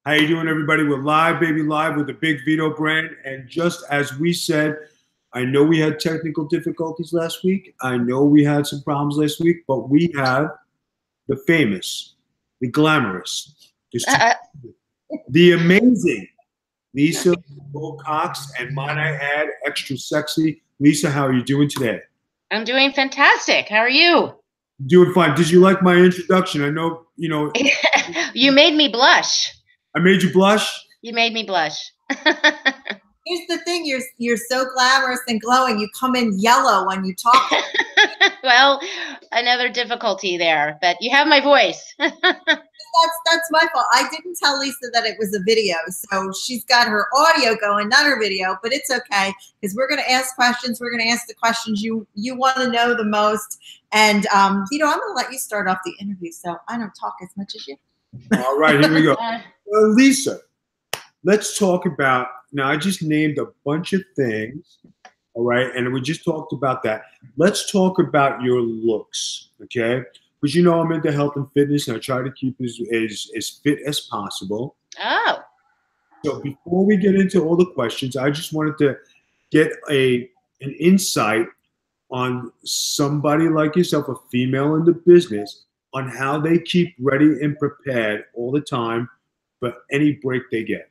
How you doing, everybody? We're live, baby, live with the big Vito brand. And just as we said, I know we had technical difficulties last week. I know we had some problems last week, but we have the famous, the glamorous, the amazing Lisa Wilcox, and might I add, extra sexy. Lisa, how are you doing today? I'm doing fantastic. How are you? Doing fine. Did you like my introduction? I know, you know. You made me blush. I made you blush? You made me blush. Here's the thing, you're so glamorous and glowing. You come in yellow when you talk. Well, another difficulty there, but you have my voice. That's my fault. I didn't tell Lisa that it was a video, so she's got her audio going, not her video, but it's okay because we're going to ask questions. We're going to ask the questions you want to know the most. And Vito, I'm going to let you start off the interview, so I don't talk as much as you. All right, here we go. Well, Lisa, let's talk about, now I just named a bunch of things, all right, and we just talked about that. Let's talk about your looks, okay? Because you know I'm into health and fitness, and I try to keep as fit as possible. Oh. So before we get into all the questions, I just wanted to get an insight on somebody like yourself, a female in the business, on how they keep ready and prepared all the time for any break they get.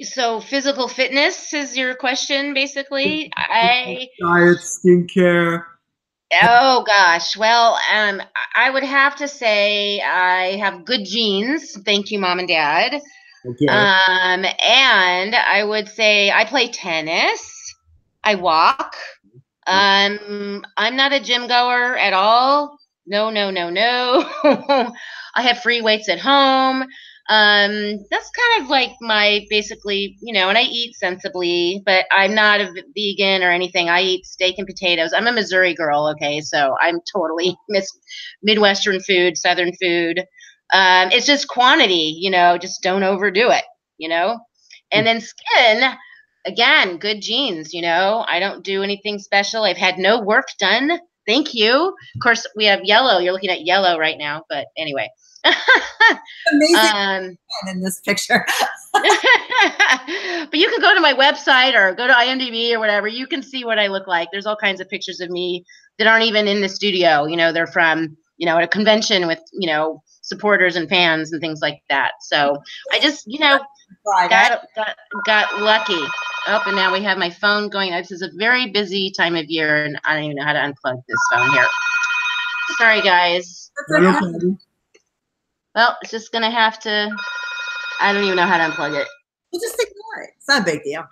So physical fitness is your question, basically? Diet, skincare. Oh gosh. Well, I would have to say I have good genes. Thank you, Mom and Dad. Okay. And I would say I play tennis. I walk. I'm not a gym goer at all. No. I have free weights at home. That's kind of like my basically, you know, and I eat sensibly, but I'm not a vegan or anything. I eat steak and potatoes. I'm a Missouri girl, okay? So I'm totally Midwestern food, Southern food. It's just quantity, you know, just don't overdo it, you know? And then skin, again, good genes, you know? I don't do anything special. I've had no work done. Thank you. Of course, we have yellow. You're looking at yellow right now, but anyway. Amazing in this picture. But you can go to my website or go to IMDb or whatever. You can see what I look like. There's all kinds of pictures of me that aren't even in the studio. You know, they're from, you know, at a convention with, you know, supporters and fans and things like that. So I just, you know, got lucky. Oh, and now we have my phone going. This is a very busy time of year, and I don't even know how to unplug this phone here. Sorry, guys. Well, it's just going to have to, I don't even know how to unplug it. We'll just ignore it. It's not a big deal.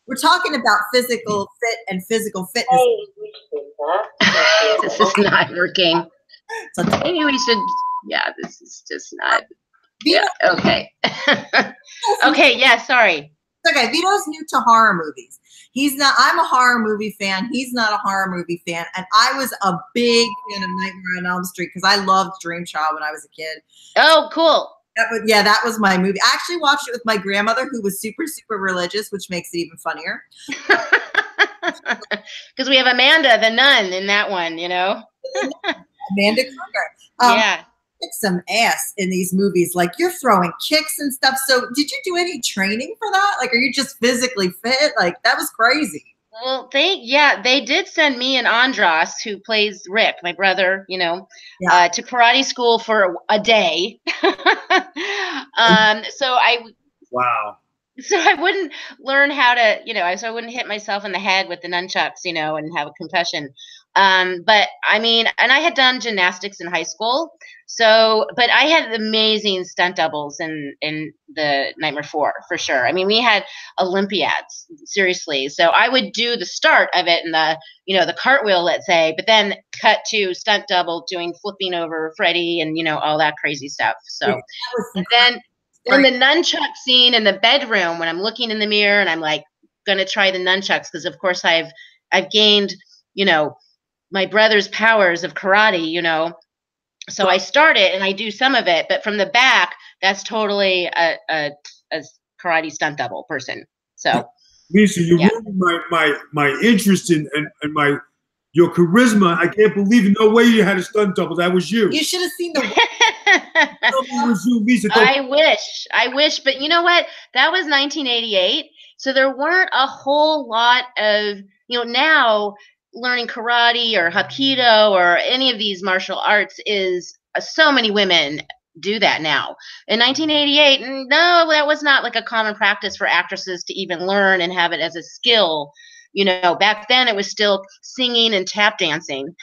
We're talking about physical fit and physical fitness. This is not working. So maybe we should, yeah, this is just not. Yeah, okay. Okay, yeah, sorry. Okay, Vito's new to horror movies. He's not, I'm a horror movie fan. He's not a horror movie fan. And I was a big fan of Nightmare on Elm Street because I loved Dream Child when I was a kid. Oh, cool. That was my movie. I actually watched it with my grandmother who was super, super religious, which makes it even funnier. Because we have Amanda, the nun, in that one, you know? Amanda Kruger. Yeah. Kick some ass in these movies. Like, you're throwing kicks and stuff. So did you do any training for that? Like, are you just physically fit? Like, that was crazy. Well, they did send me and Andras, who plays Rick, my brother, you know, to karate school for a day. Wow. So I wouldn't learn how to, you know, so I wouldn't hit myself in the head with the nunchucks, you know, and have a concussion. But I mean, and I had done gymnastics in high school. So, but I had amazing stunt doubles in the Nightmare 4 for sure. I mean, we had Olympiads, seriously. So I would do the start of it and the, you know, the cartwheel, let's say, but then cut to stunt double doing flipping over Freddy and, you know, all that crazy stuff. So, and then in the nunchuck scene in the bedroom when I'm looking in the mirror and I'm like, gonna try the nunchucks because of course I've gained, you know, my brother's powers of karate, you know. So I start it and I do some of it, but from the back, that's totally a karate stunt double person. So Lisa, you ruined my interest in my Your charisma, I can't believe it. No way you had a stunt double. That was you. You should have seen the. It was you, Lisa. I wish, but you know what? That was 1988, so there weren't a whole lot of, now learning karate or hapkido or any of these martial arts is so many women do that now. In 1988, no, that was not like a common practice for actresses to even learn and have it as a skill. Back then it was still singing and tap dancing,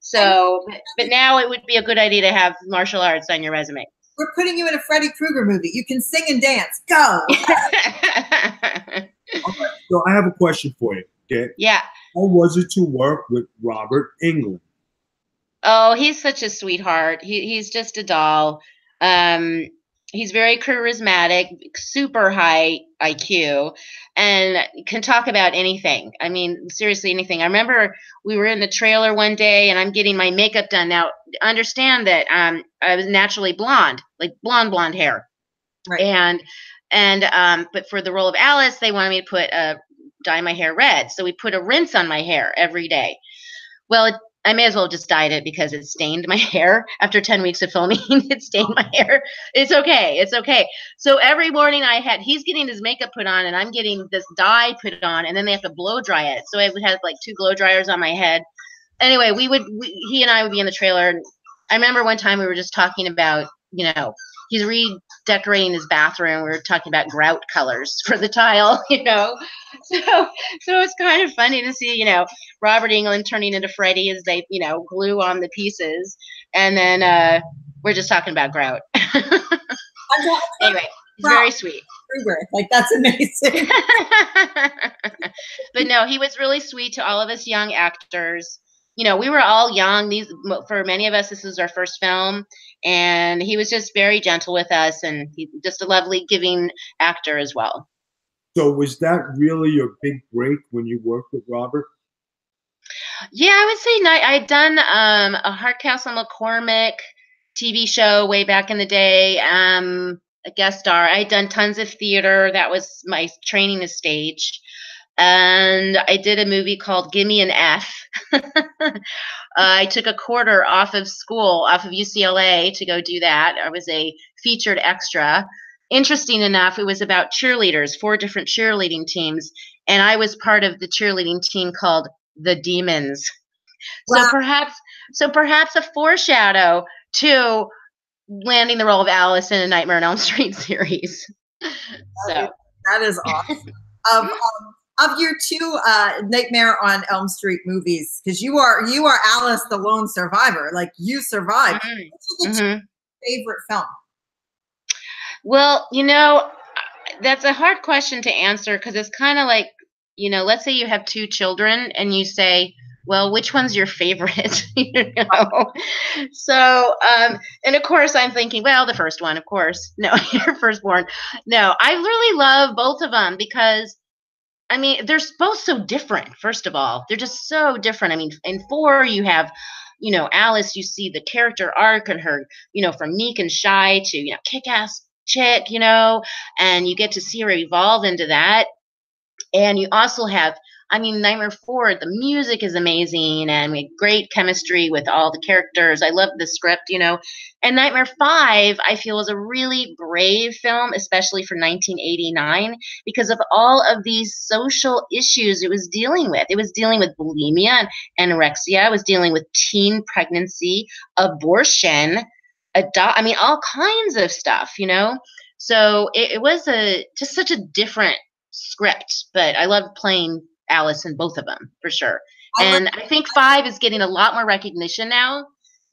So, but now it would be a good idea to have martial arts on your resume. We're putting you in a Freddy Krueger movie. You can sing and dance. Go. Okay, so I have a question for you. Okay. Yeah. How was it to work with Robert Englund? Oh, he's such a sweetheart. He's just a doll. He's very charismatic, super high IQ, and can talk about anything. I mean, seriously, anything. I remember we were in the trailer one day, and I'm getting my makeup done. Now, understand that I was naturally blonde, like blonde hair, right? But for the role of Alice, they wanted me to dye my hair red, so we put a rinse on my hair every day. Well, I may as well just dyed it because it stained my hair after 10 weeks of filming. It stained my hair. It's okay. It's okay. So every morning he's getting his makeup put on and I'm getting this dye put on, and then they have to blow dry it. So I would have like 2 blow dryers on my head. Anyway, he and I would be in the trailer. And I remember one time we were just talking about, he's redecorating his bathroom. We were talking about grout colors for the tile, So it's kind of funny to see, Robert Englund turning into Freddy as they, glue on the pieces. And then we're just talking about grout. Anyway, it's very sweet. Like, that's amazing. But no, he was really sweet to all of us young actors. We were all young. For many of us, this was our first film, and he was just very gentle with us, and he's just a lovely, giving actor as well. So was that really your big break when you worked with Robert? Yeah, I would say I'd done a Hardcastle McCormick TV show way back in the day, a guest star. I'd done tons of theater. That was my training as stage. And I did a movie called Gimme an F. I took a quarter off of school, off of UCLA, to go do that. I was a featured extra. Interesting enough, it was about cheerleaders, 4 different cheerleading teams, and I was part of the cheerleading team called the Demons. Wow. So perhaps a foreshadow to landing the role of Alice in a Nightmare on Elm Street series. So that is awesome. Of your 2 Nightmare on Elm Street movies, because you are Alice, the lone survivor. Like, you survived. What's your favorite film? Well, that's a hard question to answer, because it's kind of like, let's say you have 2 children and you say, well, which one's your favorite? So, and of course I'm thinking, well, the first one, of course. No, your firstborn. No, I really love both of them because, I mean, they're both so different. First of all, they're just so different. I mean, in 4, you have, Alice, you see the character arc and her, from meek and shy to, kick-ass chick, and you get to see her evolve into that. And you also have, Nightmare 4, the music is amazing, and we had great chemistry with all the characters. I love the script, And Nightmare 5, I feel, was a really brave film, especially for 1989, because of all of these social issues it was dealing with. It was dealing with bulimia and anorexia. It was dealing with teen pregnancy, abortion, all kinds of stuff, So it was just such a different script, but I love playing Alice in both of them for sure. And I think 5 is getting a lot more recognition now.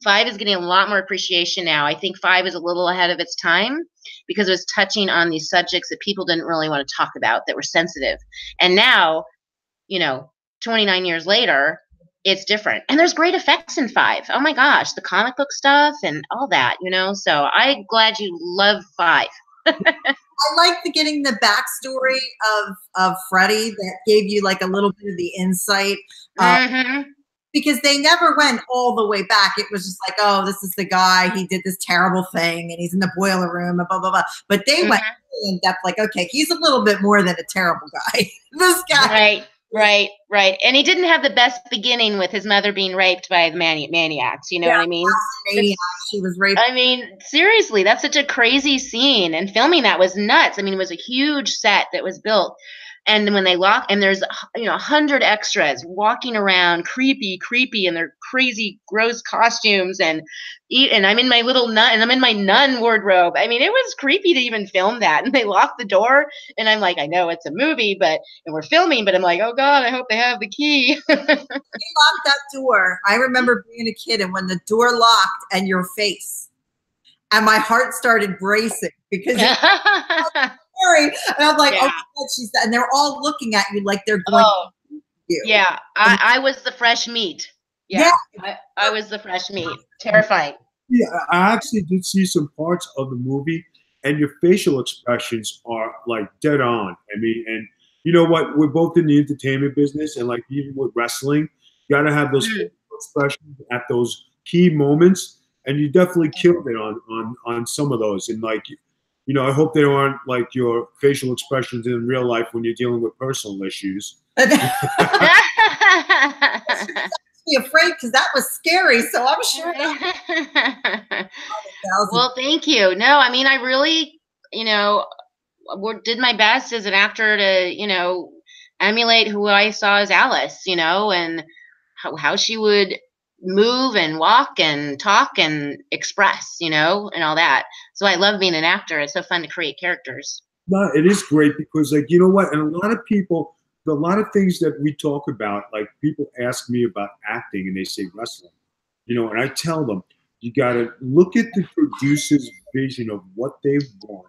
5 is getting a lot more appreciation now. I think 5 is a little ahead of its time because it was touching on these subjects that people didn't really want to talk about, that were sensitive. And now, 29 years later, it's different. And there's great effects in 5. Oh my gosh, the comic book stuff and all that, So I'm glad you love 5. I like getting the backstory of Freddy that gave you like a little bit of the insight. Because they never went all the way back. It was just like, oh, this is the guy, he did this terrible thing and he's in the boiler room and blah, blah, blah. But they went really in depth, like, okay, he's a little bit more than a terrible guy. This guy. Right. Right, right. And he didn't have the best beginning with his mother being raped by the maniacs. You know what I mean? Maniac. She was raped. I mean, seriously, that's such a crazy scene. And filming that was nuts. I mean, it was a huge set that was built. And when they lock, and there's 100 extras walking around, creepy, in their crazy, gross costumes, and I'm in my little nun, and I'm in my nun wardrobe. I mean, it was creepy to even film that. And they locked the door, and I'm like, I know it's a movie, and we're filming, but I'm like, oh God, I hope they have the key. They locked that door. I remember being a kid, and when the door locked, and your face, and my heart started bracing because. And I'm like, oh, God, she's and they're all looking at you like they're going to you. Yeah, I was the fresh meat. Yeah. I was the fresh meat. Terrifying. Yeah, I actually did see some parts of the movie, and your facial expressions are like dead on. I mean, and you know what? We're both in the entertainment business, and like even with wrestling, you got to have those facial expressions at those key moments, and you definitely killed it on some of those. And like, you know, I hope they aren't like your facial expressions in real life when you're dealing with personal issues. Afraid because that was scary, so I'm sure. Well, thank you. No, I mean, I really, did my best as an actor to, emulate who I saw as Alice, and how she would move and walk and talk and express, and all that. So I love being an actor. It's so fun to create characters. No, it is great because, like, you know what? And a lot of people, a lot of things that we talk about, like people ask me about acting and they say wrestling, and I tell them, you got to look at the producer's vision of what they want.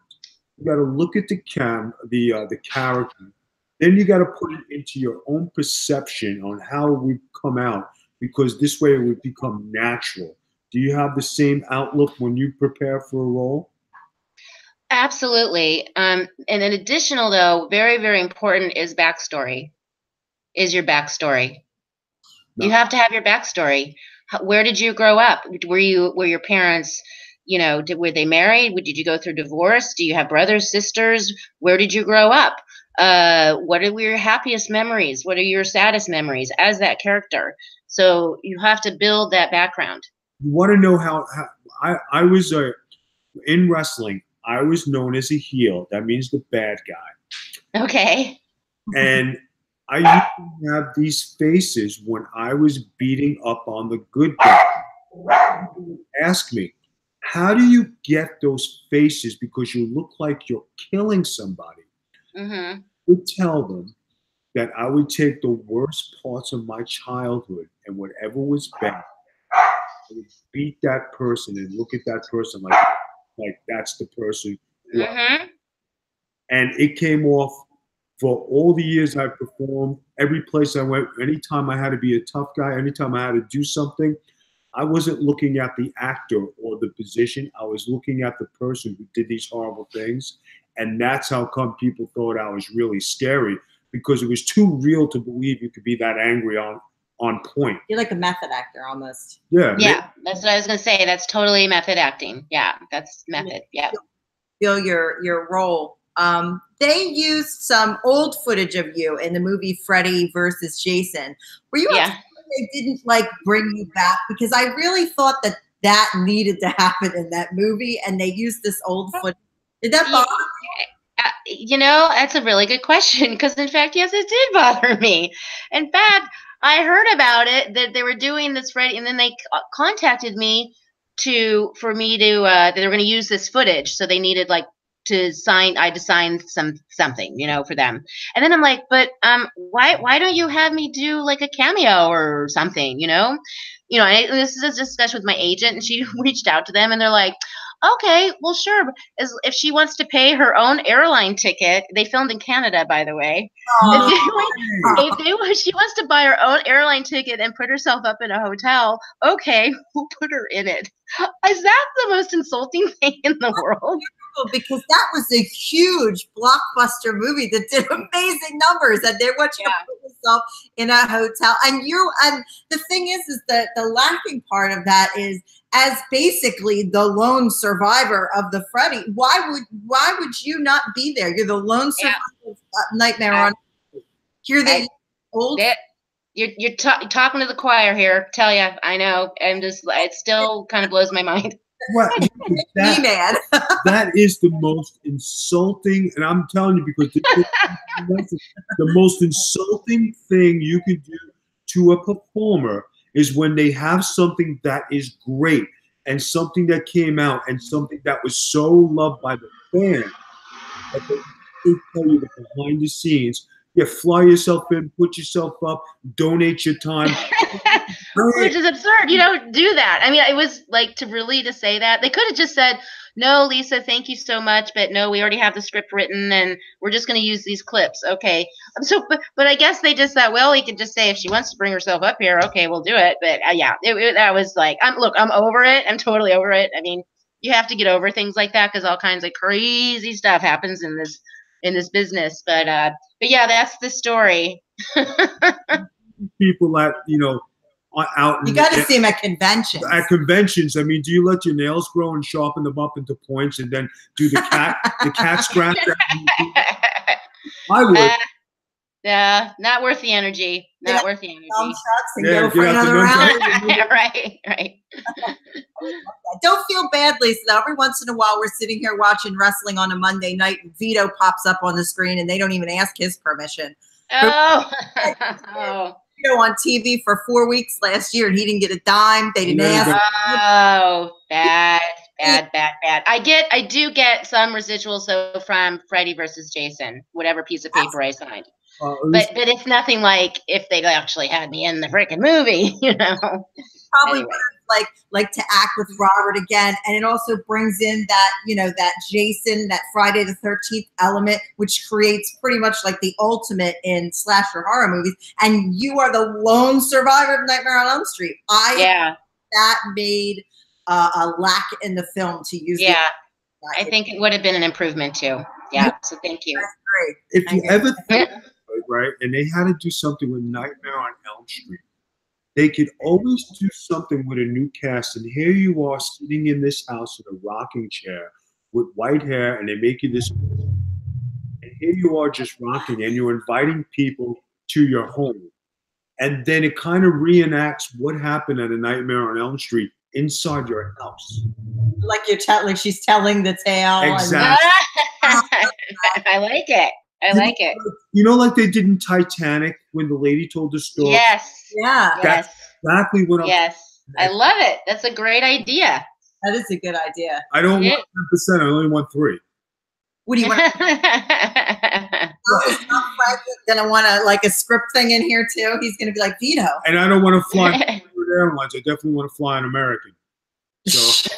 You got to look at the character. Then you got to put it into your own perception on how it would come out, because this way it would become natural. Do you have the same outlook when you prepare for a role? Absolutely. And an additional, though, very, very important is backstory. Is your backstory. No. You have to have your backstory. Where did you grow up? Were your parents, were they married? Did you go through divorce? Do you have brothers, sisters? Where did you grow up? What are your happiest memories? What are your saddest memories as that character? So you have to build that background. You want to know how I was in wrestling. I was known as a heel. That means the bad guy. Okay. And I used to have these faces when I was beating up on the good guy. Ask me, how do you get those faces? Because you look like you're killing somebody. Mm-hmm. I would tell them that I would take the worst parts of my childhood and whatever was bad, I would beat that person and look at that person like that's the person. Mm-hmm. And it came off for all the years I performed, every place I went, anytime I had to be a tough guy, anytime I had to do something, I wasn't looking at the actor or the position. I was looking at the person who did these horrible things. And that's how come people thought I was really scary, because it was too real to believe you could be that angry on point. You're like a method actor almost. Yeah. Yeah, that's what I was going to say. That's totally method acting. Yeah, that's method. Yeah. Feel your role. They used some old footage of you in the movie Freddy versus Jason. Were you upset they didn't bring you back? Because I really thought that needed to happen in that movie, and they used this old footage. Did that bother you? That's a really good question, because in fact, yes, it did bother me. In fact, I heard about it, that they were doing this Freddy, and then they contacted me for me to that they were going to use this footage, so they needed I had to sign something, for them. And then I'm like, but why don't you have me do a cameo or something, this is a discussion with my agent, and she reached out to them, and they're like, okay, well, sure. If she wants to pay her own airline ticket, they filmed in Canada, by the way. If she wants to buy her own airline ticket and put herself up in a hotel, okay, we'll put her in it. Is that the most insulting thing in the world? Because that was a huge blockbuster movie that did amazing numbers, and they want you to put yourself in a hotel. And the thing is that the laughing part of that is, as basically the lone survivor of the Freddy, why would you not be there? You're the lone survivor of Nightmare on. Here they Old. You're talking to the choir here. Tell you, I know. It still kind of blows my mind. What? That is the most insulting, and I'm telling you because the most insulting thing you can do to a performer is when they have something that is great and something that came out and something that was so loved by the fan that they tell you the behind the scenes. Yeah, fly yourself in, put yourself up, donate your time. Which is absurd. You don't do that. I mean, it was like to say that. They could have just said, no, Lisa, thank you so much, but no, we already have the script written and we're just going to use these clips. Okay. So, but I guess they just thought, well, we could just say if she wants to bring herself up here, okay, we'll do it. But yeah, that was like, I'm over it. I'm totally over it. I mean, you have to get over things like that because all kinds of crazy stuff happens in this business. But yeah, that's the story. People that, out. You got to see them at conventions. At conventions, I mean, do you let your nails grow and sharpen them up into points and then do the cat scratch? I would. Yeah, not worth the energy. Not worth the energy. And go for another round. Right. Don't feel bad, Lisa. Every once in a while, we're sitting here watching wrestling on a Monday night, and Vito pops up on the screen, and they don't even ask his permission. Oh. On TV for 4 weeks last year, and he didn't get a dime. They didn't ask. Oh, bad. I do get some residuals though from Freddy versus Jason, whatever piece of paper I signed. But it's nothing like if they actually had me in the freaking movie, Probably anyway. like to act with Robert again, and it also brings in that that Jason, that Friday the 13th element, which creates pretty much like the ultimate in slasher horror movies. And you are the lone survivor of Nightmare on Elm Street. That made a lack in the film to use. Yeah, I think it would have been an improvement too. Yeah, so thank you. That's great. If you ever think right, and they had to do something with Nightmare on Elm Street, they could always do something with a new cast. And here you are sitting in this house in a rocking chair with white hair, and they make you this. And here you are just rocking, and you're inviting people to your home. And then it kind of reenacts what happened at A Nightmare on Elm Street inside your house. Like she's telling the tale. Exactly. I like it. I like it. Like they did in Titanic when the lady told the story. Yes. Yeah. That's exactly what I'm. Yes. I love it. That's a great idea. That is a good idea. I don't want 10%. I only want 3. What do you want? Is Tom gonna want a script thing in here too? He's gonna be like Vito. And I don't want to fly airlines. I definitely want to fly an American. So.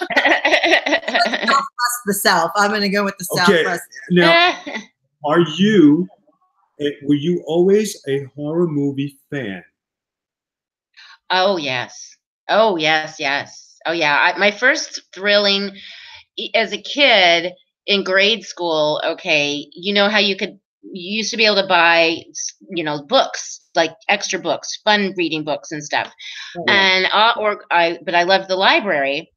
The South. I'm gonna go with the Southwest. Now, were you always a horror movie fan? Oh yes. Oh yeah. My first thrilling as a kid in grade school. Okay, how you used to be able to buy books, like extra books, fun reading books and stuff. Oh. And but I loved the library.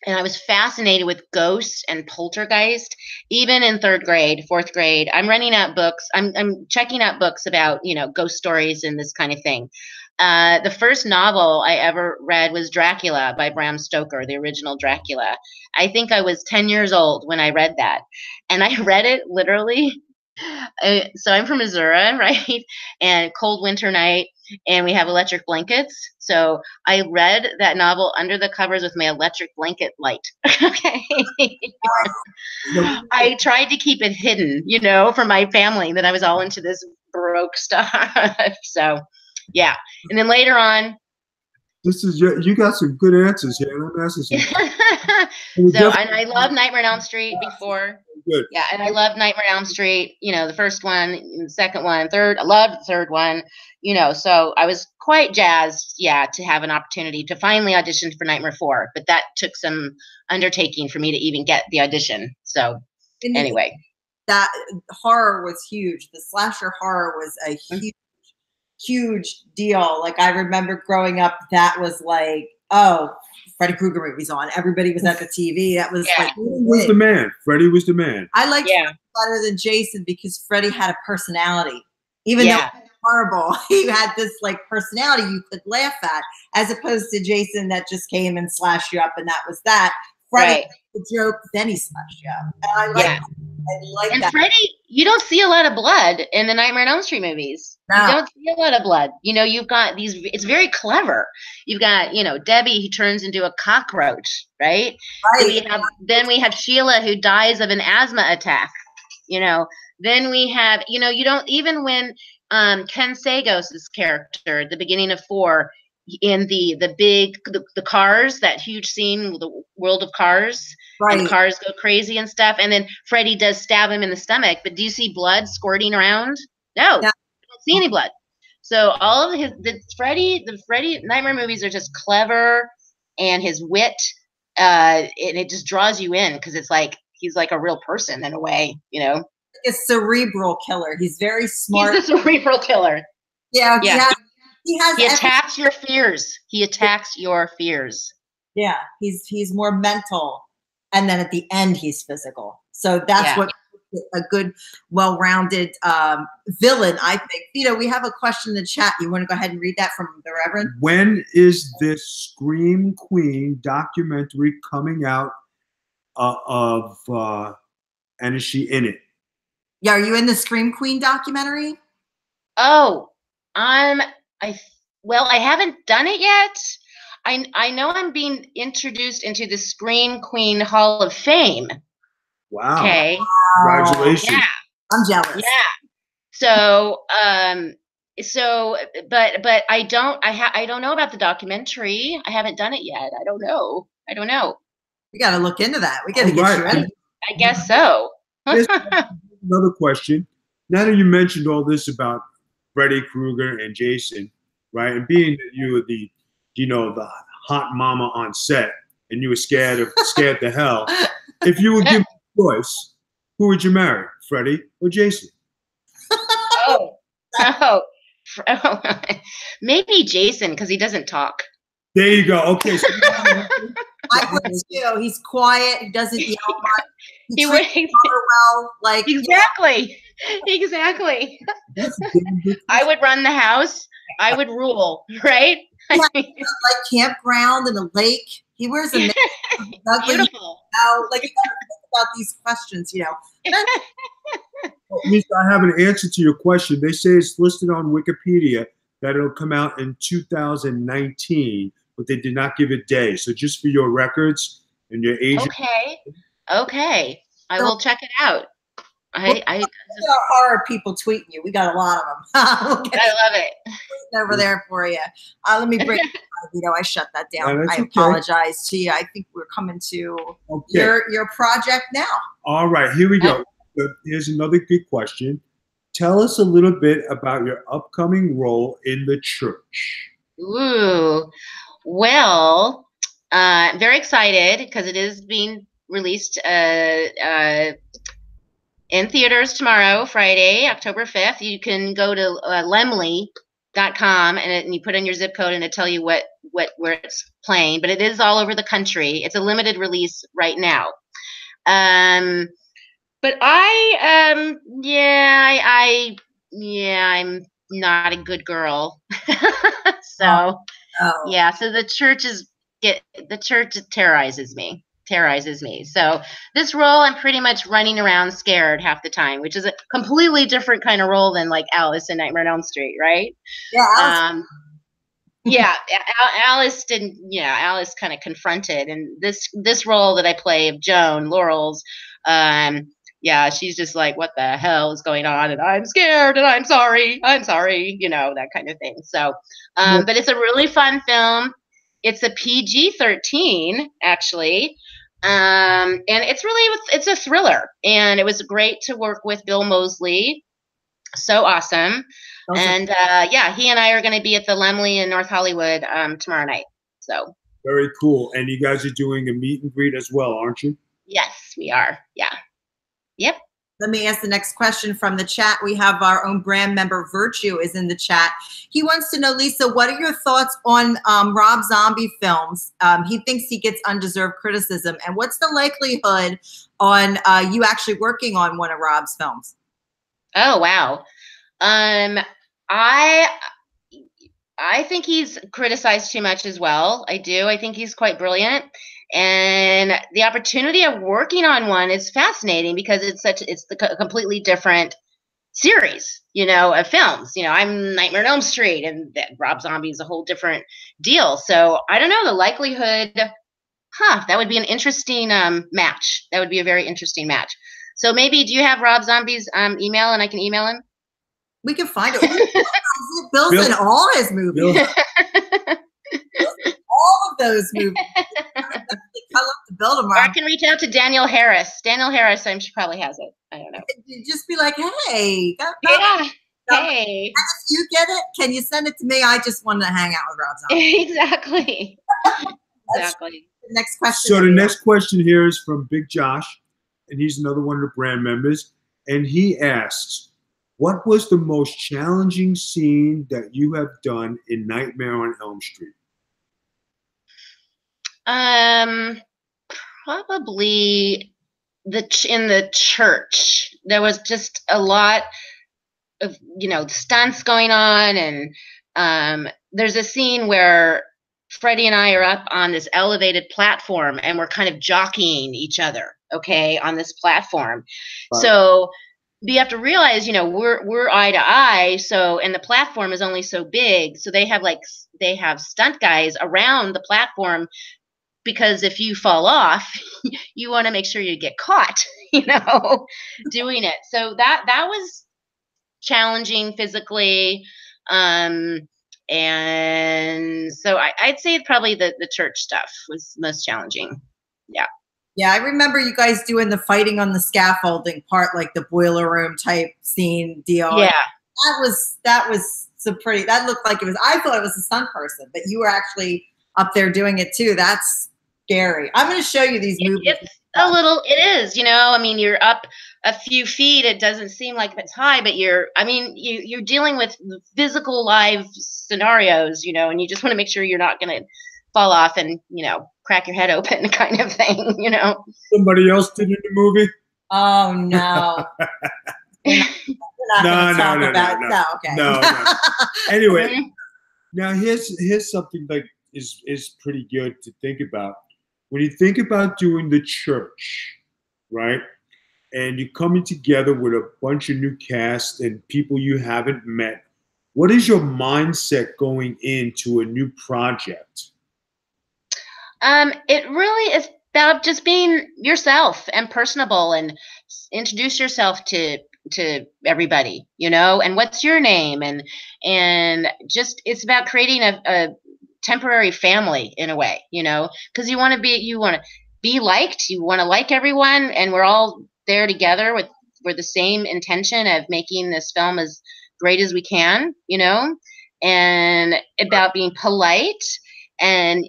And I was fascinated with ghosts and poltergeist, even in 3rd grade, 4th grade. I'm renting out books. I'm checking out books about, ghost stories and this kind of thing. The first novel I ever read was Dracula by Bram Stoker, the original Dracula. I think I was 10 years old when I read that. And I read it literally. So I'm from Missouri, right? And cold winter night, and we have electric blankets. So I read that novel under the covers with my electric blanket light. Okay. I tried to keep it hidden, from my family, that I was all into this Baroque stuff. So, yeah. And then later on. You got some good answers here. I'm asking some. And I love Nightmare on Elm Street before. Good. Yeah, and I love Nightmare on Elm Street, the first one, the second one, third. I loved the third one, so I was quite jazzed, to have an opportunity to finally audition for Nightmare 4. But that took some undertaking for me to even get the audition. So anyway. That horror was huge. The slasher horror was a huge deal. Like I remember growing up, that was like, Freddy Krueger movies on. Everybody was at the TV. That was like Freddy was the man. Freddy was the man. I liked Freddy better than Jason because Freddy had a personality. Even though horrible. He had this like personality you could laugh at, as opposed to Jason that just came and slashed you up, and that was that. Freddy, the joke, then he slashed you up. And I like that. I like and that. Freddy, you don't see a lot of blood in the Nightmare on Elm Street movies. No. You don't see a lot of blood. You know, you've got these, it's very clever. You've got, you know, Debbie, he turns into a cockroach, right? Right. Then we have Sheila, who dies of an asthma attack, you know. Then we have, you know, you don't, even when Ken Sagos' character at the beginning of 4, in the cars, that huge scene, the world of cars, Right. and cars go crazy and stuff, and then Freddy does stab him in the stomach, but do you see blood squirting around? No, you don't see any blood. So all of the Freddy Nightmare movies are just clever, and his wit, and it just draws you in, because it's like he's like a real person in a way, you know. A cerebral killer. He's very smart. He's a cerebral killer. Yeah. He attacks your fears. He attacks your fears. Yeah, he's more mental, and then at the end he's physical. So that's what a good, well-rounded villain, I think. Vito, we have a question in the chat. You want to go ahead and read that from the Reverend? When is this Scream Queen documentary coming out? And is she in it? Yeah, are you in the Scream Queen documentary? Oh, well, I haven't done it yet. I know I'm being introduced into the Scream Queen Hall of Fame. Wow. Okay. Congratulations. Yeah. I'm jealous. Yeah. So, but I don't know about the documentary. I haven't done it yet. I don't know. We got to look into that. We got to get you ready. I guess so. Another question. Now that you mentioned all this about Freddy Krueger and Jason, right? And being that you were the hot mama on set, and you were scared to hell. If you would give me a choice, who would you marry, Freddy or Jason? Maybe Jason, because he doesn't talk. There you go. Okay. So I would too. He's quiet. He doesn't yell much. He would treats her well. Like exactly. I would run the house. I would rule, right? Yeah, like campground and a lake. He wears a mask. Beautiful. Like you gotta think about these questions, you know. Well, Lisa, I have an answer to your question. They say it's listed on Wikipedia that it'll come out in 2019, but they did not give a day. So just for your records and your agent. Okay. I will check it out. I our horror people tweeting you. We got a lot of them. I love it. Over there for you. Let me break. I shut that down. I apologize to you. I think we're coming to your project now. All right, here we go. Here's another good question. Tell us a little bit about your upcoming role in the church. Ooh, well, very excited because it is being released in theaters tomorrow, Friday, October 5th. You can go to lemley.com and you put in your zip code and it'll tell you where it's playing. But it is all over the country. It's a limited release right now. But I'm not a good girl. So the church terrorizes me. So this role, I'm pretty much running around scared half the time, which is a completely different kind of role than like Alice in Nightmare on Elm Street, right? Yeah. Alice didn't. Yeah, Alice kind of confronted, and this role that I play of Joan Laurel's, she's just like, what the hell is going on? And I'm scared, and I'm sorry, that kind of thing. So, but it's a really fun film. It's a PG-13, actually. And it's a thriller, and it was great to work with Bill Moseley. So awesome. And he and I are going to be at the Lemley in North Hollywood tomorrow night. So very cool. And you guys are doing a meet and greet as well, aren't you? Yes, we are. Yeah. Yep. Let me ask the next question from the chat. We have our own brand member, Virtue, is in the chat. He wants to know, Lisa, what are your thoughts on Rob Zombie films? He thinks he gets undeserved criticism. And what's the likelihood on you actually working on one of Rob's films? Oh, wow. I I think he's criticized too much as well. I do. I think he's quite brilliant. And the opportunity of working on one is fascinating because it's a completely different series, of films. I'm Nightmare on Elm Street, and Rob Zombie is a whole different deal. So I don't know, the likelihood, that would be an interesting match. That would be a very interesting match. So maybe, do you have Rob Zombie's email and I can email him? We can find it. Bill's in all his movies. All of those movies. Call up the Bill tomorrow. Or I can reach out to Daniel Harris. Daniel Harris, she probably has it. I don't know. You just be like, hey. Hey. If you get it, can you send it to me? I just want to hang out with Rob Zombie. Exactly. Exactly. The next question. So the next question here is from Big Josh, and he's another one of the brand members. And he asks, what was the most challenging scene that you have done in Nightmare on Elm Street? Probably in the church. There was just a lot of, stunts going on, and there's a scene where Freddy and I are up on this elevated platform, and we're kind of jockeying each other, okay, on this platform. Right. So you have to realize, we're eye to eye. So, and the platform is only so big. So they have stunt guys around the platform, because if you fall off, you want to make sure you get caught, doing it. So that was challenging physically. And so I'd say probably the church stuff was most challenging. Yeah. Yeah, I remember you guys doing the fighting on the scaffolding part, like the boiler room type scene deal. Yeah. That was so pretty. That looked like it was, I thought it was a stunt person, but you were actually up there doing it too. That's scary. I'm going to show you these movies. It is, you're up a few feet. It doesn't seem like it's high, but you're dealing with physical live scenarios, and you just want to make sure you're not going to fall off and, crack your head open kind of thing, Somebody else did in the movie? Oh, no. No. Anyway, now here's something like is pretty good to think about. When you think about doing the church, right, and you're coming together with a bunch of new cast and people you haven't met, what is your mindset going into a new project? It really is about just being yourself and personable, and introduce yourself to everybody, and what's your name, and just it's about creating a temporary family in a way, because you want to be liked, you want to like everyone, and we're all there together with the same intention of making this film as great as we can, and about being polite. And,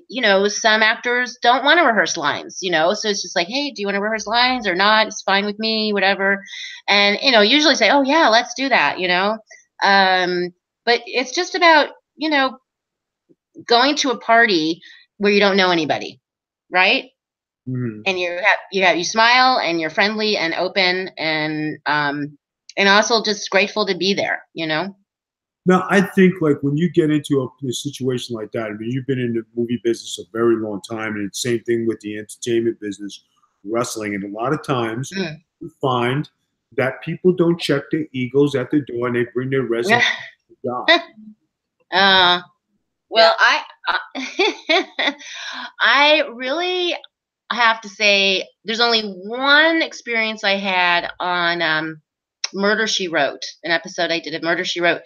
some actors don't want to rehearse lines, so it's just like, hey, do you want to rehearse lines or not? It's fine with me, whatever. And, usually say, oh, yeah, let's do that, but it's just about, going to a party where you don't know anybody, right? Mm-hmm. And you smile and you're friendly and open and also just grateful to be there, Now, I think like when you get into a situation like that, I mean, you've been in the movie business a very long time, and it's the same thing with the entertainment business, wrestling. And a lot of times you find that people don't check their egos at the door, and they bring their resume to the job. Well, I really have to say there's only one experience I had on Murder, She Wrote, an episode I did of Murder, She Wrote.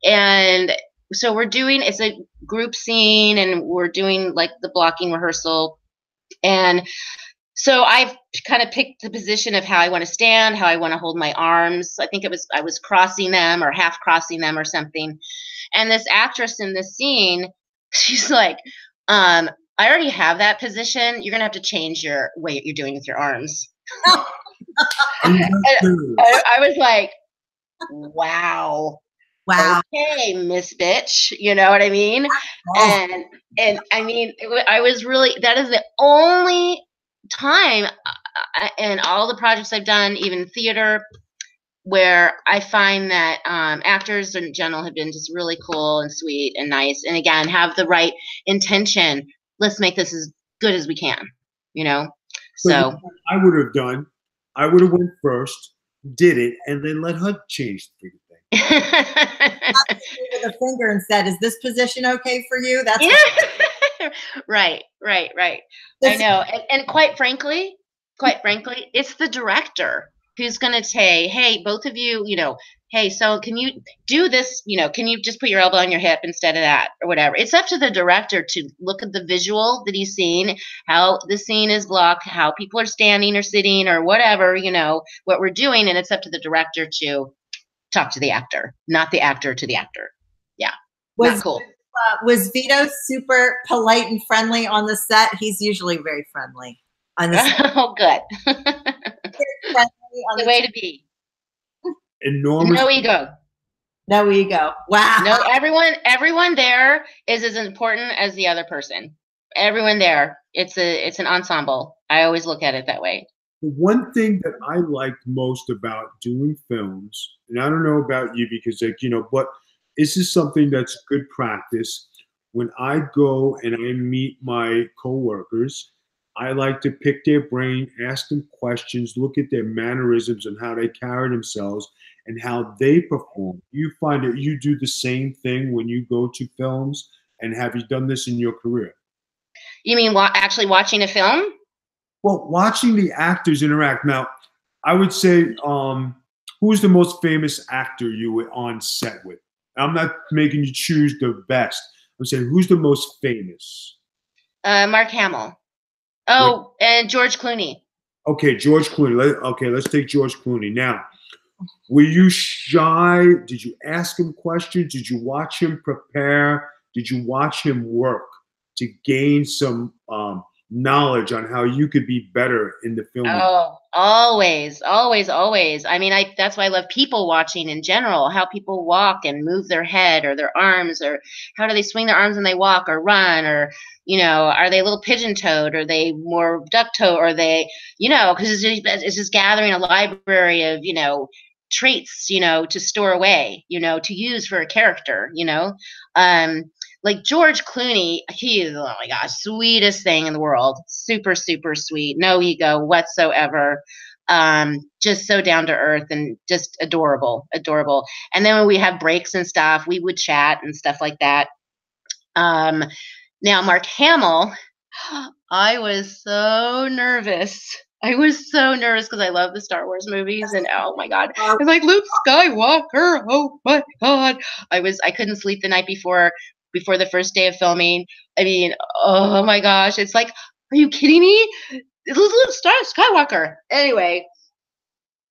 And so it's a group scene, and we're doing like the blocking rehearsal. And so I've kind of picked the position of how I want to stand, how I want to hold my arms. I think I was crossing them or half crossing them or something. And this actress in this scene, she's like, I already have that position. You're going to have to change your way you're doing with your arms. I was like, wow. Okay, Miss Bitch, you know what I mean? And I mean, I was really, that is the only time in all the projects I've done, even theater, where I find that actors in general have been just really cool and sweet and nice, and again have the right intention. Let's make this as good as we can, you know. So I would have done. I would have went first, did it, and then let her change the thing. With a finger and said, "Is this position okay for you?" That's right. I know, and quite frankly, it's the director who's going to say, "Hey, both of you, you know, hey, so can you do this? You know, can you just put your elbow on your hip instead of that, or whatever?" It's up to the director to look at the visual that he's seen, how the scene is blocked, how people are standing or sitting or whatever, you know, what we're doing, and it's up to the director to talk to the actor, not the actor to the actor. Yeah, not cool. Was Vito super polite and friendly on the set? He's usually very friendly on the set. Oh, good. The way to be. Enormous. No ego. No ego. Wow. No, everyone there is as important as the other person. Everyone there. It's an ensemble. I always look at it that way. The one thing that I liked most about doing films, and I don't know about you because, like, you know, but this is something that's good practice. When I go and I meet my coworkers, I like to pick their brain, ask them questions, look at their mannerisms and how they carry themselves and how they perform. You find that you do the same thing when you go to films, and have you done this in your career? You mean actually watching a film? Well, watching the actors interact. Now, I would say, who's the most famous actor you were on set with? I'm not making you choose the best. I'm saying, who's the most famous? Mark Hamill. Oh, and George Clooney. Okay, George Clooney. Let's take George Clooney. Now, were you shy? Did you ask him questions? Did you watch him prepare? Did you watch him work to gain some knowledge on how you could be better in the film? Oh, always. I mean, that's why I love people watching in general, how people walk and move their head or their arms, or how do they swing their arms when they walk or run, or, you know, are they a little pigeon-toed, or are they more duck-toed, or are they, you know, because it's just gathering a library of, you know, traits, you know, to store away, you know, to use for a character, you know. Like George Clooney, he is, oh my gosh, sweetest thing in the world. Super, super sweet. No ego whatsoever. Just so down to earth and just adorable. And then when we have breaks and stuff, we would chat and stuff like that. Now, Mark Hamill, I was so nervous. Because I love the Star Wars movies, and oh my God, I was like, Luke Skywalker, oh my God. I couldn't sleep the night before the first day of filming. I mean, oh my gosh, it's like, are you kidding me? It's Luke Skywalker. Anyway,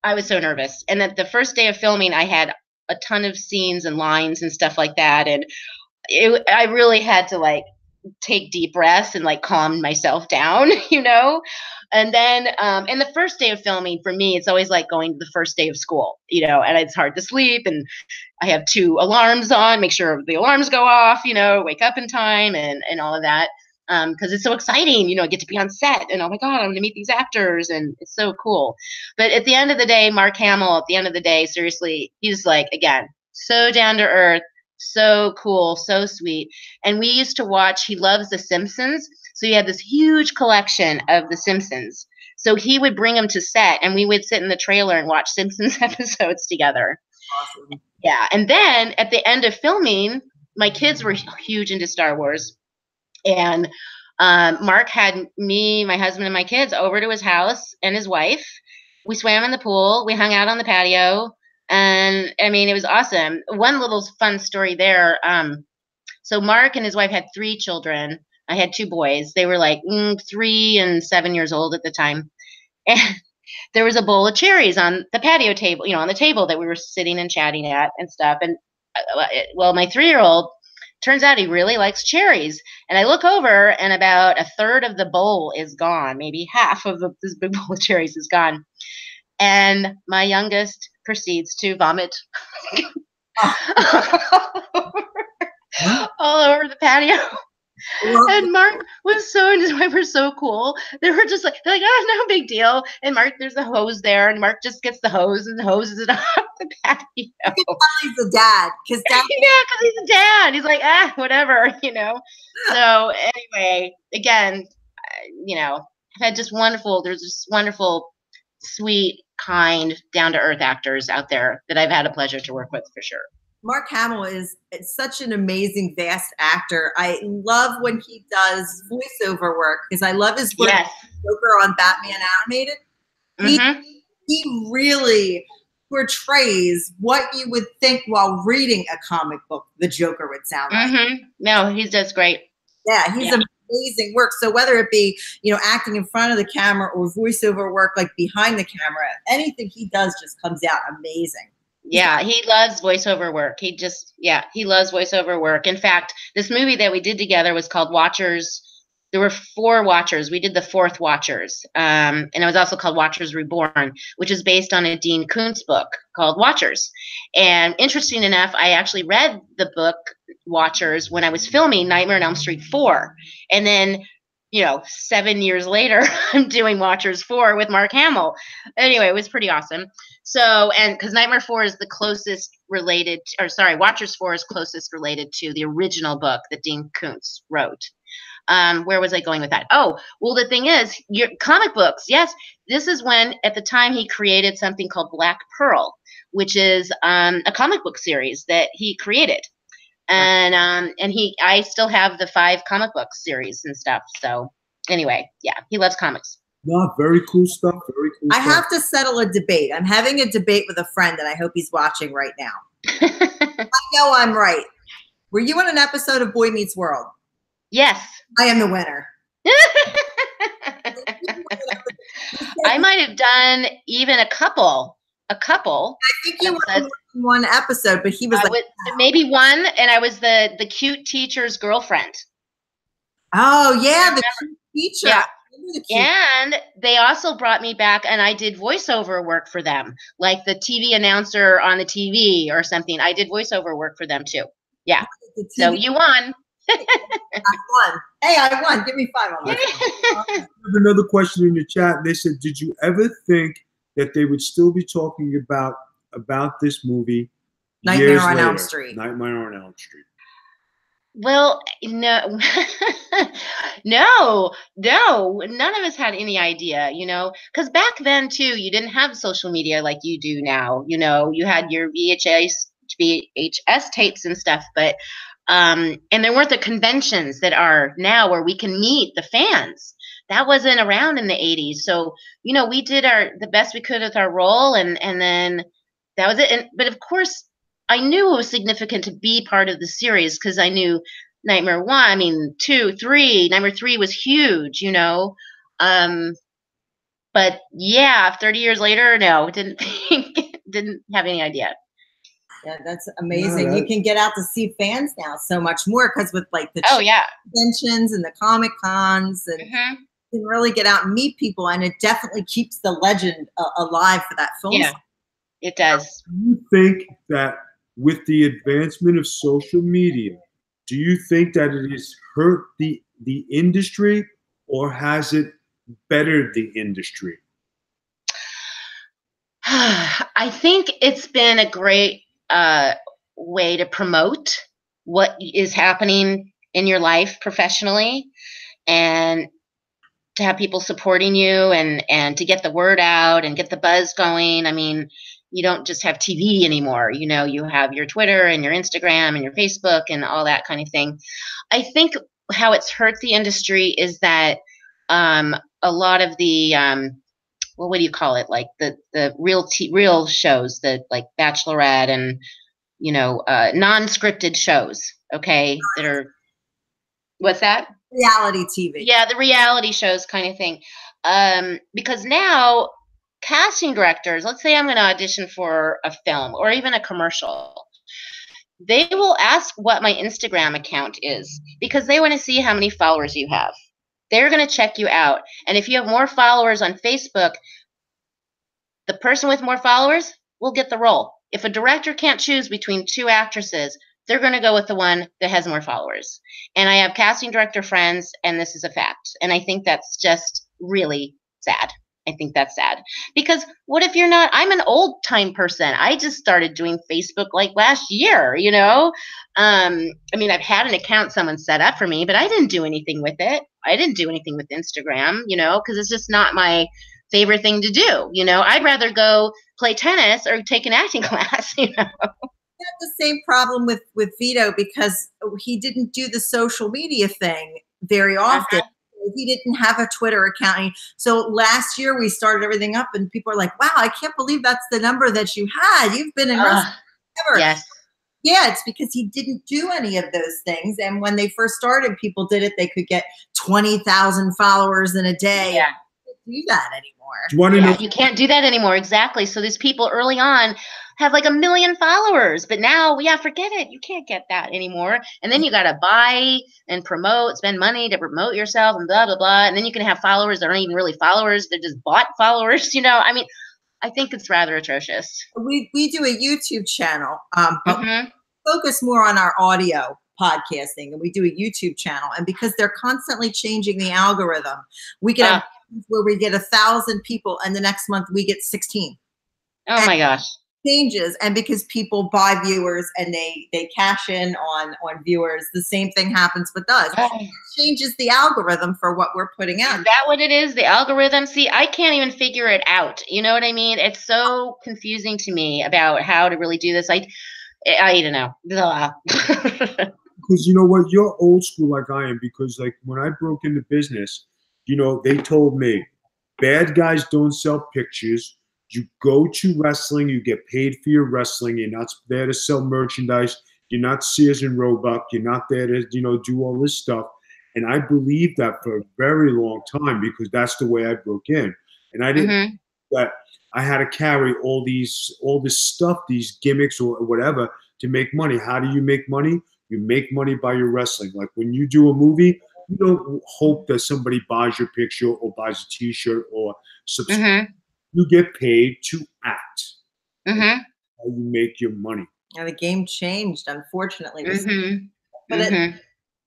I was so nervous. And at the first day of filming, I had a ton of scenes and lines and stuff like that, and I really had to like take deep breaths and like calm myself down, you know. And then and the first day of filming for me, it's always like going to the first day of school, you know, and it's hard to sleep, and I have 2 alarms on, make sure the alarms go off, you know, wake up in time and all of that, because it's so exciting, you know, I get to be on set, and oh my God, I'm going to meet these actors, and it's so cool. But at the end of the day, Mark Hamill, at the end of the day, seriously, he's like, again, so down to earth, so cool, so sweet. And we used to watch, he loves The Simpsons, so he had this huge collection of The Simpsons. So he would bring them to set, and we would sit in the trailer and watch Simpsons episodes together. Awesome. Yeah, and then at the end of filming, my kids were huge into Star Wars, and Mark had me, my husband, and my kids over to his house and his wife. We swam in the pool. We hung out on the patio, and I mean, it was awesome. One little fun story there. So Mark and his wife had 3 children. I had 2 boys. They were like 3 and 7 years old at the time, and there was a bowl of cherries on the patio table, you know, on the table that we were sitting and chatting at and stuff. And well, my 3-year-old, turns out he really likes cherries. And I look over, and about a third of the bowl is gone. Maybe half of this big bowl of cherries is gone. And my youngest proceeds to vomit all over the patio. And Mark was so, and his wife were so cool. They were just like, they're like, oh, no big deal. And Mark, there's a hose there, and Mark just gets the hose and hoses it off the patio. You can tell he's a dad, because dad. Yeah, because he's a dad. He's like, whatever, So anyway, again, I've had just wonderful. There's just wonderful, sweet, kind, down to earth actors out there that I've had a pleasure to work with for sure. Mark Hamill is such an amazing, vast actor. I love when he does voiceover work, because I love his work as Joker on Batman Animated. He really portrays what you would think while reading a comic book the Joker would sound like. No, he's just great. Yeah, he's amazing work. So whether it be, acting in front of the camera or voiceover work like behind the camera, anything he does just comes out amazing. Yeah, he loves voiceover work. He loves voiceover work. In fact, this movie that we did together was called Watchers. There were 4 Watchers. We did the 4th Watchers. And it was also called Watchers Reborn, which is based on a Dean Koontz book called Watchers. And interesting enough, I actually read the book Watchers when I was filming Nightmare on Elm Street 4. And then, 7 years later, I'm doing Watchers 4 with Mark Hamill. Anyway, it was pretty awesome. So, and because Nightmare 4 is the closest related, Watchers 4 is closest related to the original book that Dean Koontz wrote. Where was I going with that? Oh, well, the thing is, your comic books. Yes, this is when, at the time, he created something called Black Pearl, which is a comic book series that he created. And I still have the 5 comic book series and stuff. So anyway, yeah, he loves comics. No, very cool stuff. Very cool I stuff. have to settle a debate. I'm having a debate with a friend, and I hope he's watching right now. I know I'm right. Were you on an episode of Boy Meets World? Yes. I am the winner. I might have done even a couple. I think you were in one episode, but he was maybe one, and I was the cute teacher's girlfriend. Oh yeah, the cute teacher. Yeah. And they also brought me back, and I did voiceover work for them, like the TV announcer on the TV or something. I did voiceover work for them too. Yeah. So you won. I won. Hey, I won. Give me 5 on that. I have another question in the chat. They said, did you ever think that they would still be talking about this movie Nightmare on Elm Street? Nightmare on Elm Street. Well, no, no, none of us had any idea, because back then too, you didn't have social media like you do now. You had your VHS tapes and stuff, but and there weren't the conventions that are now where we can meet the fans. That wasn't around in the 80s. So, we did the best we could with our role, and then that was it. But of course, I knew it was significant to be part of the series, because I knew Nightmare 1, 2, 3, Nightmare 3 was huge, but yeah, 30 years later, no, didn't have any idea. Yeah, that's amazing. You can get out to see fans now so much more, because with like the conventions and the Comic Cons, and you can really get out and meet people, and it definitely keeps the legend alive for that film. Yeah, it does. Do you think that with the advancement of social media, do you think that it has hurt the industry, or has it bettered the industry? I think it's been a great way to promote what is happening in your life professionally, and to have people supporting you, and to get the word out and get the buzz going. You don't just have TV anymore. You have your Twitter and your Instagram and your Facebook and all that kind of thing. I think how it's hurt the industry is that a lot of the what do you call it? Like the real shows, that like Bachelorette and non-scripted shows. Okay, that are, what's that? Reality TV. Yeah, the reality shows kind of thing. Because now, casting directors, let's say I'm going to audition for a film or even a commercial, they will ask what my Instagram account is, because they want to see how many followers you have. They're going to check you out. And if you have more followers on Facebook, the person with more followers will get the role. If a director can't choose between 2 actresses, they're going to go with the one that has more followers. And I have casting director friends, and this is a fact. And I think that's just really sad. I think that's sad. Because what if you're not? I'm an old time person. I just started doing Facebook like last year, you know? I mean, I've had an account someone set up for me, but I didn't do anything with it. I didn't do anything with Instagram, you know, because it's just not my favorite thing to do. You know, I'd rather go play tennis or take an acting class, you know? I had the same problem with Vito because he didn't do the social media thing very often. He didn't have a Twitter account. So last year we started everything up and people are like, wow, I can't believe that's the number that you had. You've been in wrestling forever. Yes. Yeah, it's because he didn't do any of those things. And when they first started, people did it. They could get 20,000 followers in a day. Yeah. Do that anymore. Yeah, you can't do that anymore. Exactly. So these people early on have like 1 million followers, but now, yeah, forget it. You can't get that anymore. And then you got to buy and promote, spend money to promote yourself and blah, blah, blah. And then you can have followers that aren't even really followers. They're just bought followers. You know, I mean, I think it's rather atrocious. We do a YouTube channel, but we focus more on our audio podcasting, and we do a YouTube channel. And because they're constantly changing the algorithm, we can have where we get 1,000 people and the next month we get 16. Oh my gosh. Changes. And because people buy viewers and they cash in on viewers, the same thing happens with us. It changes the algorithm for what we're putting out. Is that what it is? The algorithm? See, I can't even figure it out. You know what I mean? It's so confusing to me about how to really do this. I don't know. Because you know what? You're old school like I am, because like when I broke into business, you know, they told me bad guys don't sell pictures. You go to wrestling, you get paid for your wrestling. You're not there to sell merchandise. You're not Sears and Roebuck. You're not there to, you know, do all this stuff. And I believed that for a very long time because that's the way I broke in. And I didn't that I had to carry all this stuff, these gimmicks or whatever to make money. How do you make money? You make money by your wrestling. Like when you do a movie, you don't hope that somebody buys your picture or buys a T-shirt or subscribe. You get paid to act. How you make your money. And the game changed, unfortunately. But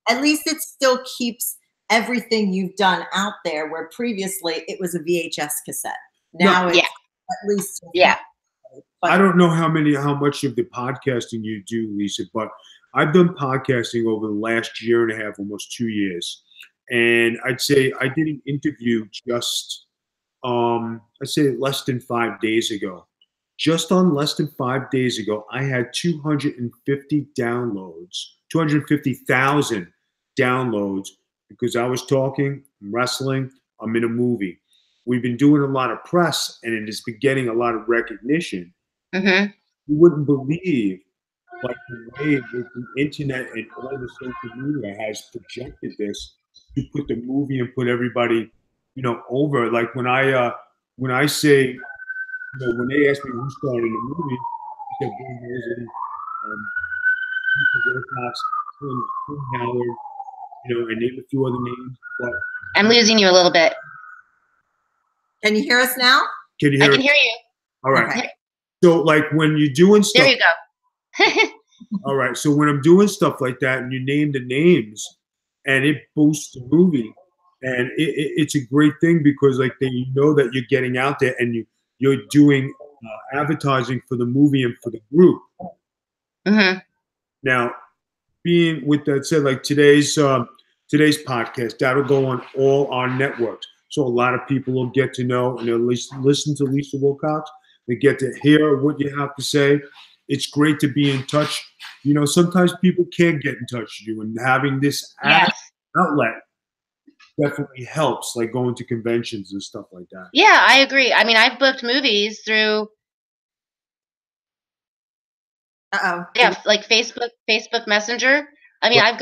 at least it still keeps everything you've done out there, where previously it was a VHS cassette. Now it's at least But I don't know how much of the podcasting you do, Lisa, but I've done podcasting over the last year and a half, almost 2 years. And I'd say I did an interview just, I'd say less than 5 days ago. Just on less than 5 days ago, I had 250 downloads, 250,000 downloads because I was talking, I'm wrestling, I'm in a movie. We've been doing a lot of press, and it has been getting a lot of recognition. You wouldn't believe like the way that the internet and all the social media has projected this to put the movie and put everybody, you know, over. Like when I say, you know, when they ask me who's starring in the movie, I said Ben Mosley, Wilcox, Tim Howard, you know, and name a few other names. But I'm losing you a little bit. Can you hear us now? Can you hear? I can hear you. All right. Okay. So like when you're doing stuff. There you go. All right. So when I'm doing stuff like that and you name the names and it boosts the movie, and it's a great thing because like you know that you're getting out there and you're doing advertising for the movie and for the group. Now, being with that said, like today's podcast, that'll go on all our networks. So a lot of people will get to know and at least listen to Lisa Wilcox. They get to hear what you have to say. It's great to be in touch. You know, sometimes people can't get in touch with you, and having this outlet definitely helps, like going to conventions and stuff like that. Yeah, I agree. I mean, I've booked movies through like Facebook Messenger. I mean, I've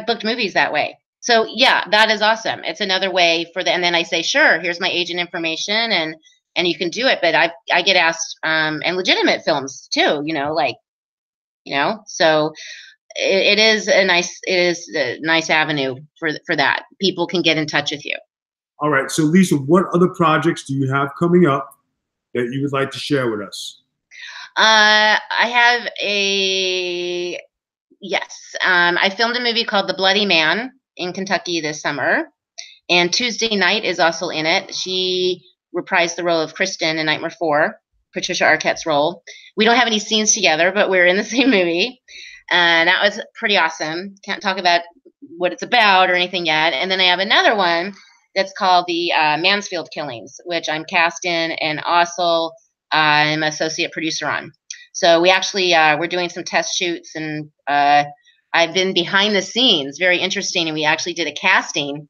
booked movies that way. So yeah, that is awesome. It's another way and then I say, sure, here's my agent information and you can do it. But I get asked, and legitimate films too, you know, like, you know, so it is a nice avenue for that. People can get in touch with you. All right. So Lisa, what other projects do you have coming up that you would like to share with us? I have a yes. I filmed a movie called The Bloody Man in Kentucky this summer, and Tuesday Night is also in it. She reprised the role of Kristen in Nightmare 4, Patricia Arquette's role. We don't have any scenes together, but we're in the same movie, and that was pretty awesome. Can't talk about what it's about or anything yet. And then I have another one that's called the Mansfield Killings, which I'm cast in, and also I'm associate producer on. So we actually we're doing some test shoots, and I've been behind the scenes. Very interesting, and we actually did a casting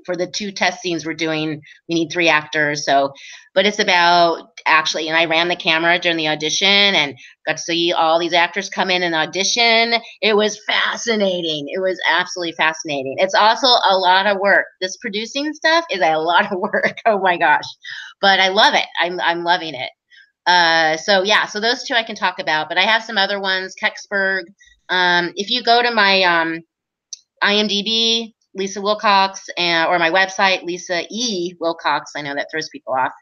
for the 2 test scenes we're doing. We need 3 actors, so but it's about actually, and I ran the camera during the audition and got to see all these actors come in and audition. It was fascinating. It was absolutely fascinating. It's also a lot of work. This producing stuff is a lot of work. Oh my gosh, but I love it. I'm loving it. So yeah, so those 2 I can talk about, but I have some other ones. Kecksburg. If you go to my IMDb, Lisa Wilcox, or my website, Lisa E. Wilcox. I know that throws people off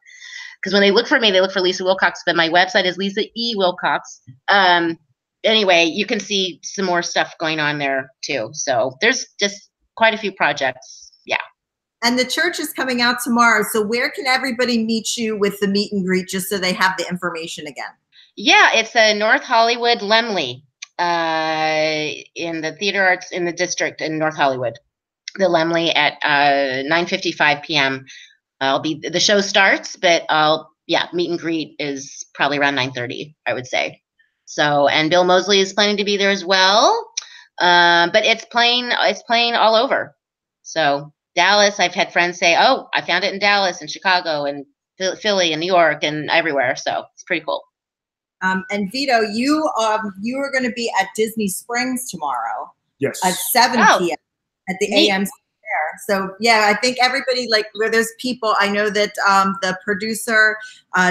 because when they look for me, they look for Lisa Wilcox, but my website is Lisa E. Wilcox. Anyway, you can see some more stuff going on there too. So there's just quite a few projects. Yeah. And the church is coming out tomorrow. So where can everybody meet you with the meet and greet, just so they have the information again? Yeah, it's a North Hollywood Lemley in the theater arts in the district in North Hollywood. The Lemley at 9:55 p.m. The show starts, but meet and greet is probably around 9:30, I would say. So, and Bill Moseley is planning to be there as well. But it's playing all over. So Dallas, I've had friends say, "Oh, I found it in Dallas and Chicago and Philly and New York and everywhere." So it's pretty cool. And Vito, you are going to be at Disney Springs tomorrow. Yes. At 7 p.m. at the AMC there. So yeah, I think everybody, like, where there's people, I know that the producer,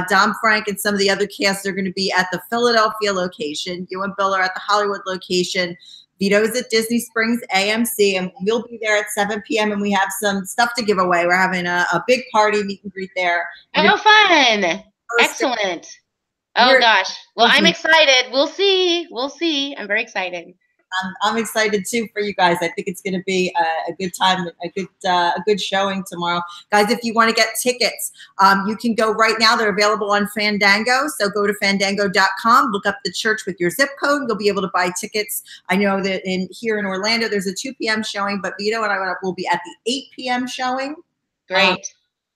Dom Frank, and some of the other cast are going to be at the Philadelphia location. You and Bill are at the Hollywood location. Vito's at Disney Springs AMC, and we'll be there at 7 p.m. and we have some stuff to give away. We're having a big party meet and greet there. Oh, fun. Excellent. Oh gosh. Well, I'm excited. We'll see. We'll see. I'm very excited. I'm excited too for you guys. I think it's going to be a good time, a good showing tomorrow. Guys, if you want to get tickets, you can go right now. They're available on Fandango. So go to fandango.com, look up the church with your zip code. You'll be able to buy tickets. I know that here in Orlando, there's a 2 p.m. showing, but Vito and I will be at the 8 p.m. showing. Great.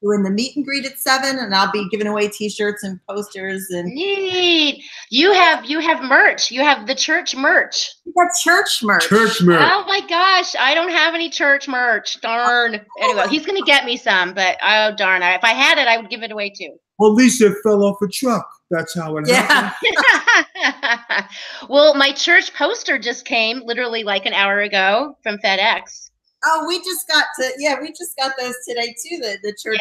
Doing the meet and greet at 7, and I'll be giving away T-shirts and posters. And neat. You have merch. You have the church merch. You got church merch. Church merch. Oh my gosh, I don't have any church merch. Darn. Anyway, he's gonna get me some, but oh darn! If I had it, I would give it away too. Well, Lisa fell off a truck. That's how it happened. Well, my church poster just came literally like an hour ago from FedEx. Oh, we just got those today too. The church.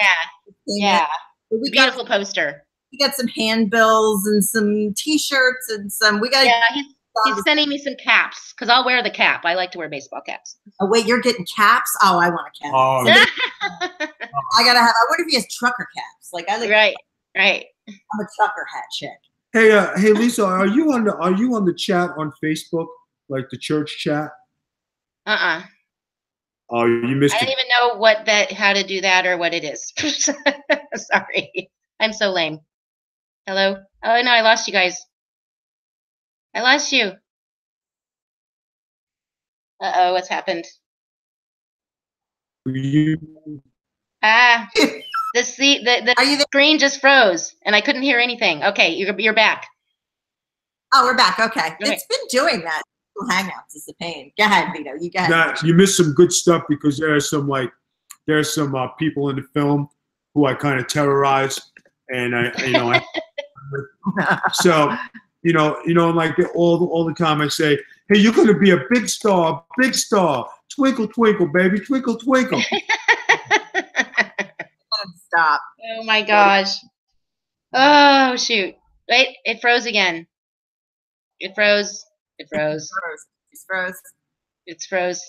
Yeah. We beautiful poster. We got some handbills and some T-shirts and some. We got. Yeah, he's sending me some caps because I'll wear the cap. I like to wear baseball caps. Oh wait, you're getting caps? Oh, I want a cap. Oh. I gotta have. I wonder if he has trucker caps. Like I like. Right. I'm a trucker hat chick. Hey, Lisa, are you on the chat on Facebook, like the church chat? Oh, you missed it. I don't even know how to do that or what it is. Sorry. I'm so lame. Hello? Oh, no, I lost you guys. I lost you. Uh-oh, what's happened? The screen just froze, and I couldn't hear anything. Okay, you're back. Oh, we're back. Okay. It's been doing that. Hangouts is a pain. Go ahead, Vito. You go ahead. Nah, you missed some good stuff because there are some people in the film who I kind of terrorize, and so like all the comics say, "Hey, you're going to be a big star, twinkle twinkle, baby, twinkle twinkle." Stop. Oh my gosh. Oh shoot. Wait, it froze again. It froze. It's froze.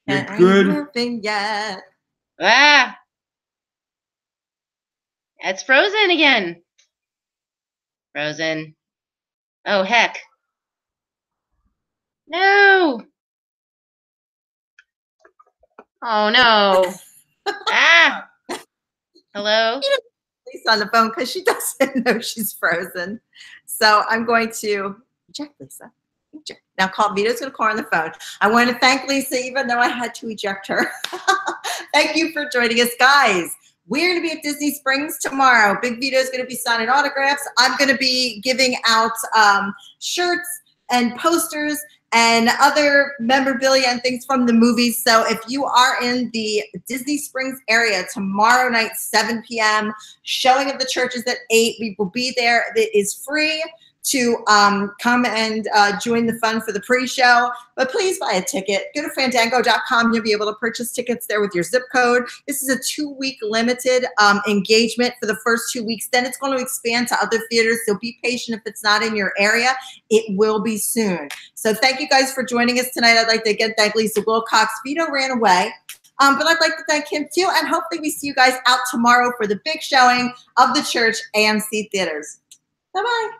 You're good. Nothing yet. It's frozen again. Frozen. Oh, heck. No. Oh, no. Ah. Hello? Lisa on the phone because she doesn't know she's frozen. So I'm going to eject Lisa. Eject. Now call Vito's going to call her on the phone. I want to thank Lisa, even though I had to eject her. Thank you for joining us, guys. We're going to be at Disney Springs tomorrow. Big Vito is going to be signing autographs. I'm going to be giving out shirts and posters and other memorabilia and things from the movies. So if you are in the Disney Springs area tomorrow night, 7 p.m., showing of the churches at 8, we will be there. It is free to come and join the fun for the pre-show, but please buy a ticket. Go to fandango.com. You'll be able to purchase tickets there with your zip code. This is a 2-week limited engagement for the first 2 weeks. Then it's going to expand to other theaters, so be patient if it's not in your area. It will be soon. So thank you guys for joining us tonight. I'd like to again thank Lisa Wilcox. Vito ran away. But I'd like to thank him too, and hopefully we see you guys out tomorrow for the big showing of the church AMC Theaters. Bye-bye.